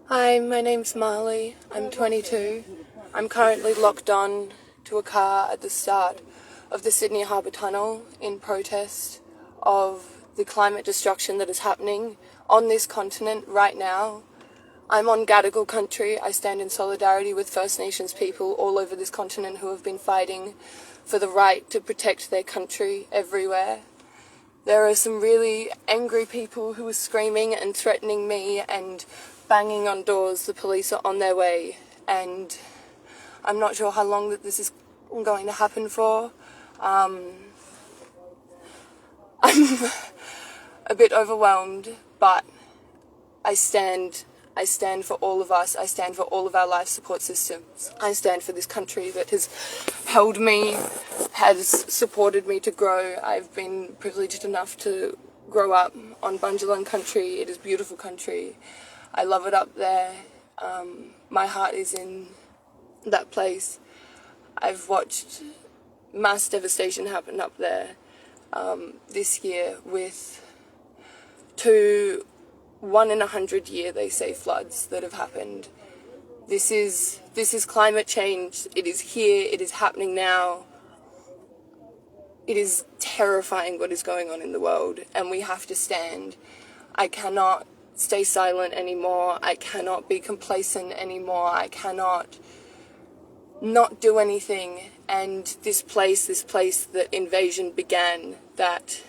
Hi, my name's Marley. I'm 22. I'm currently locked on to a car at the start of the Sydney Harbour Tunnel in protest of the climate destruction that is happening on this continent right now. I'm on Gadigal country. I stand in solidarity with First Nations people all over this continent who have been fighting for the right to protect their country everywhere. There are some really angry people who are screaming and threatening me and banging on doors. The police are on their way, and I'm not sure how long that this is going to happen for. I'm a bit overwhelmed, but I stand for all of us. I stand for all of our life support systems. I stand for this country that has held me, has supported me to grow. I've been privileged enough to grow up on Bunjalung country. It is beautiful country. I love it up there. My heart is in that place. I've watched mass devastation happen up there this year with 1 in 100 year, they say, floods that have happened. This is climate change. It is here. It is happening now. It is terrifying what is going on in the world, and we have to stand. I cannot stay silent anymore. I cannot be complacent anymore. I cannot not do anything. And this place that invasion began, that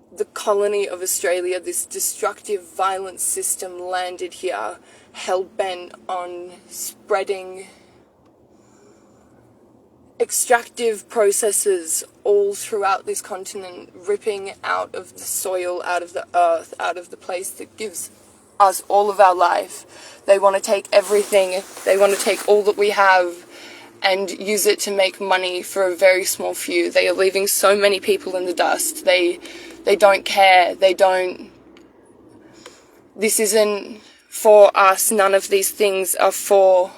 the colony of Australia, this destructive, violent system landed here, hell-bent on spreading extractive processes all throughout this continent, ripping out of the soil, out of the earth, out of the place that gives us all of our life. They want to take everything, they want to take all that we have and use it to make money for a very small few. They are leaving so many people in the dust. They don't care. This isn't for us. None of these things are for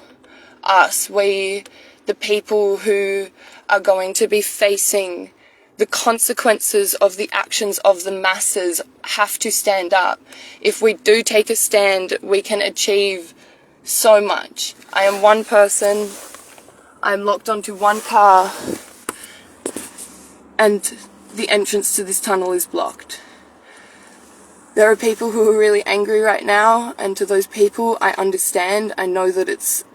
us. The people who are going to be facing the consequences of the actions of the masses, have to stand up. If we do take a stand, we can achieve so much. I am one person. I'm locked onto one car, and the entrance to this tunnel is blocked. There are people who are really angry right now, and to those people, I understand. I know that it's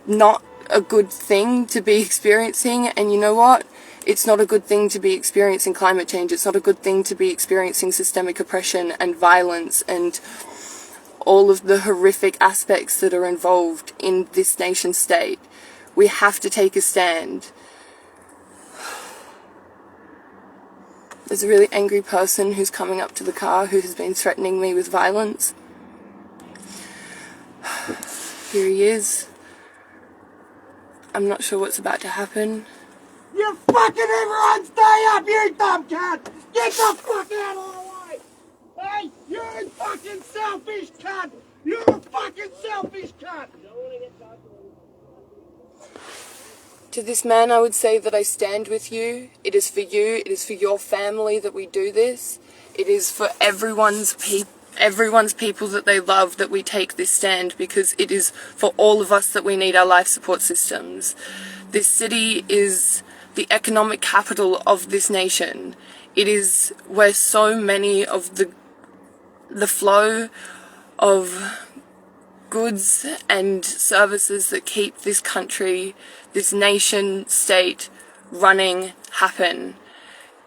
not a good thing to be experiencing, and you know what? It's not a good thing to be experiencing climate change. It's not a good thing to be experiencing systemic oppression and violence and all of the horrific aspects that are involved in this nation state. We have to take a stand. There's a really angry person who's coming up to the car who has been threatening me with violence. Here he is. I'm not sure what's about to happen. You fucking everyone stay up, you dumb cunt! Get the fuck out of the way! Hey, you're a fucking selfish cunt! You're a fucking selfish cunt! To this man, I would say that I stand with you. It is for you. It is for your family that we do this. It is for everyone's people that they love that we take this stand, because it is for all of us that we need our life support systems. This city is the economic capital of this nation. It is where so many of the flow of goods and services that keep this country, this nation state running happen.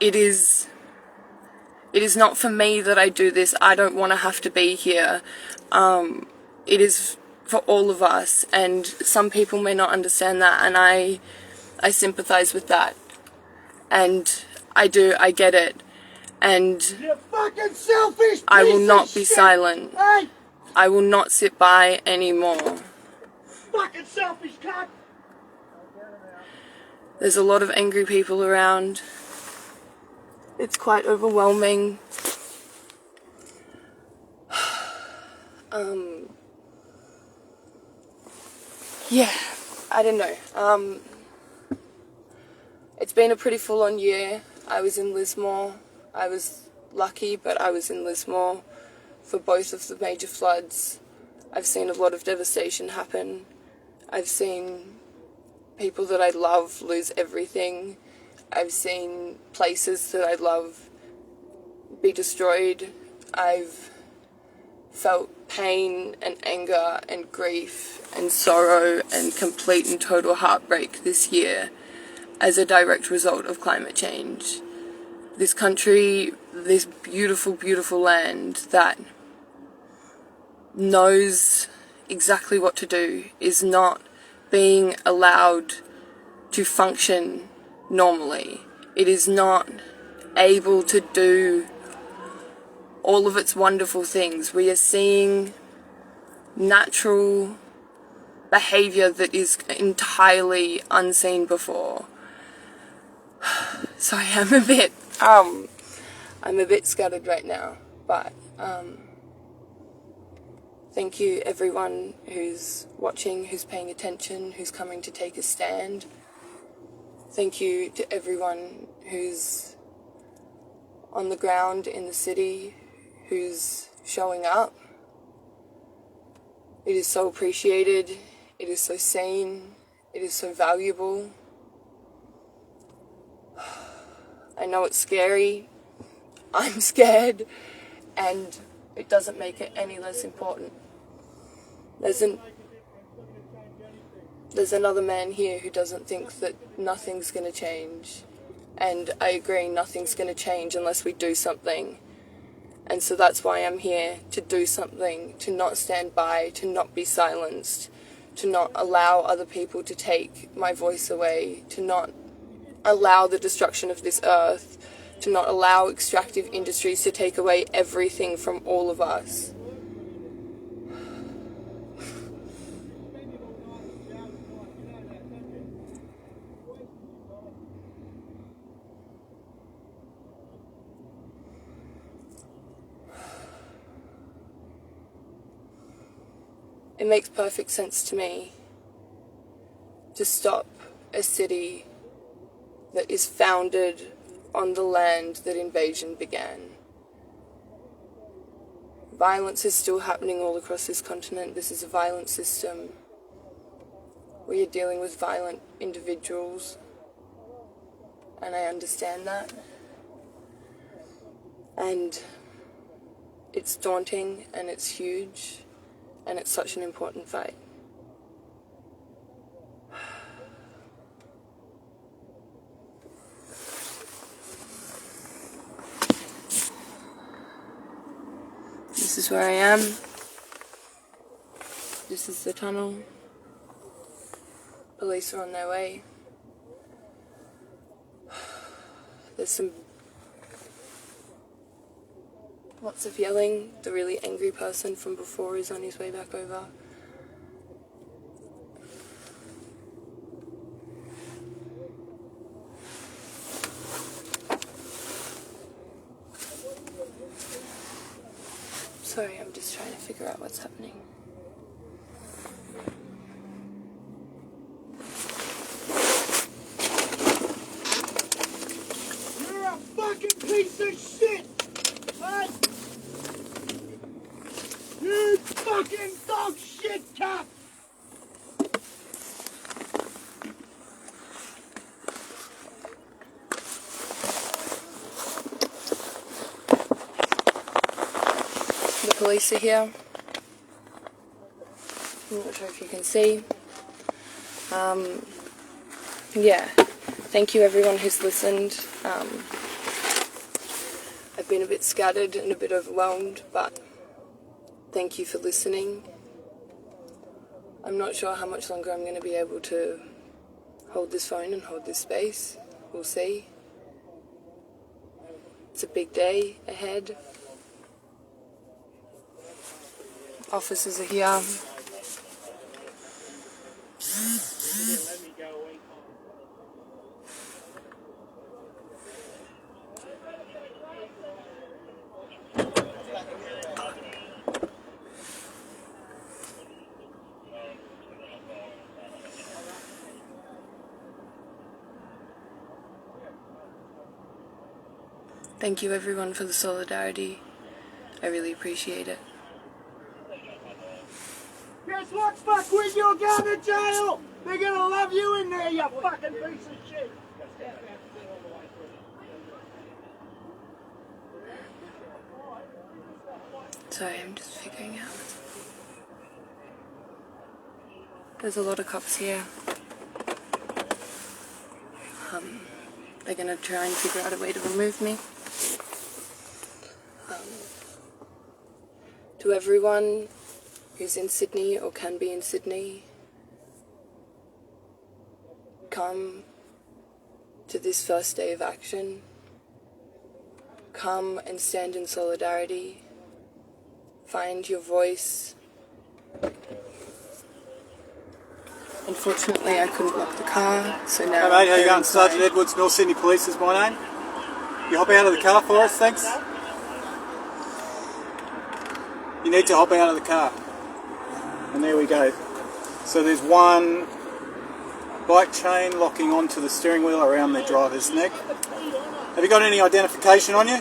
It is not for me that I do this. I don't want to have to be here. It is for all of us, and some people may not understand that, and I sympathize with that, and I get it, and You fucking selfish I will piece not of be shit. silent. Hey, I will not sit by anymore. fucking selfish cunt! There's a lot of angry people around. It's quite overwhelming. Yeah, I don't know. It's been a pretty full-on year. I was in Lismore. I was lucky, but I was in Lismore for both of the major floods. I've seen a lot of devastation happen. I've seen people that I love lose everything. I've seen places that I love be destroyed. I've felt pain and anger and grief and sorrow and complete and total heartbreak this year as a direct result of climate change. This country, this beautiful, beautiful land that knows exactly what to do, is not being allowed to function normally. It is not able to do all of its wonderful things. We are seeing natural behaviour that is entirely unseen before. Sorry, I'm a bit scattered right now, but thank you everyone who's watching, who's paying attention, who's coming to take a stand. Thank you to everyone who's on the ground in the city, who's showing up. It is so appreciated, it is so sane, it is so valuable. I know it's scary, I'm scared, and it doesn't make it any less important. There's another man here who doesn't think that nothing's going to change. And I agree, nothing's going to change unless we do something. And so that's why I'm here, to do something, to not stand by, to not be silenced, to not allow other people to take my voice away, to not allow the destruction of this earth, to not allow extractive industries to take away everything from all of us. It makes perfect sense to me to stop a city that is founded on the land that invasion began. Violence is still happening all across this continent. This is a violent system. We are dealing with violent individuals, and I understand that. And it's daunting, and it's huge, and it's such an important fight. This is where I am. This is the tunnel. Police are on their way. There's lots of yelling. The really angry person from before is on his way back over. Sorry, I'm just trying to figure out what's happening. You're a fucking piece of shit! Hey! You fucking dog shit cunt! The police are here. I'm not sure if you can see. Yeah, thank you everyone who's listened. I've been a bit scattered and a bit overwhelmed, but thank you for listening. I'm not sure how much longer I'm going to be able to hold this phone and hold this space. We'll see. It's a big day ahead. Officers are here. Thank you everyone for the solidarity. I really appreciate it. Guess what, fuckwit? You're going to jail! They're gonna love you in there, you fucking piece of shit! Sorry, I'm just figuring out. There's a lot of cops here. They're gonna try and figure out a way to remove me. To everyone who's in Sydney or can be in Sydney, come to this first day of action. Come and stand in solidarity. Find your voice. Unfortunately, I couldn't lock the car, so now... Hey mate, how you going? Sergeant Edwards, North Sydney Police is my name. You hop out of the car for us, thanks. You need to hop out of the car. And there we go. So there's one bike chain locking onto the steering wheel around the driver's neck. Have you got any identification on you?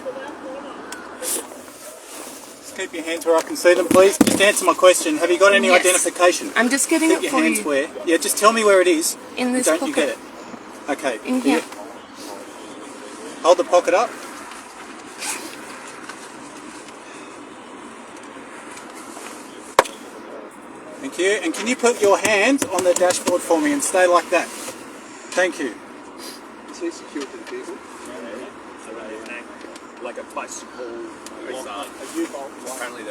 Just keep your hands where I can see them, please. Just answer my question. Have you got any identification? I'm just getting Keep it your for hands you. where? Yeah, just tell me where it is. In this Don't pocket. you get it? Okay. In here. Hold the pocket up. Thank you. And can you put your hand on the dashboard for me and stay like that? Thank you. Is he secured to the vehicle? Like a bicycle, a U-bolt. Apparently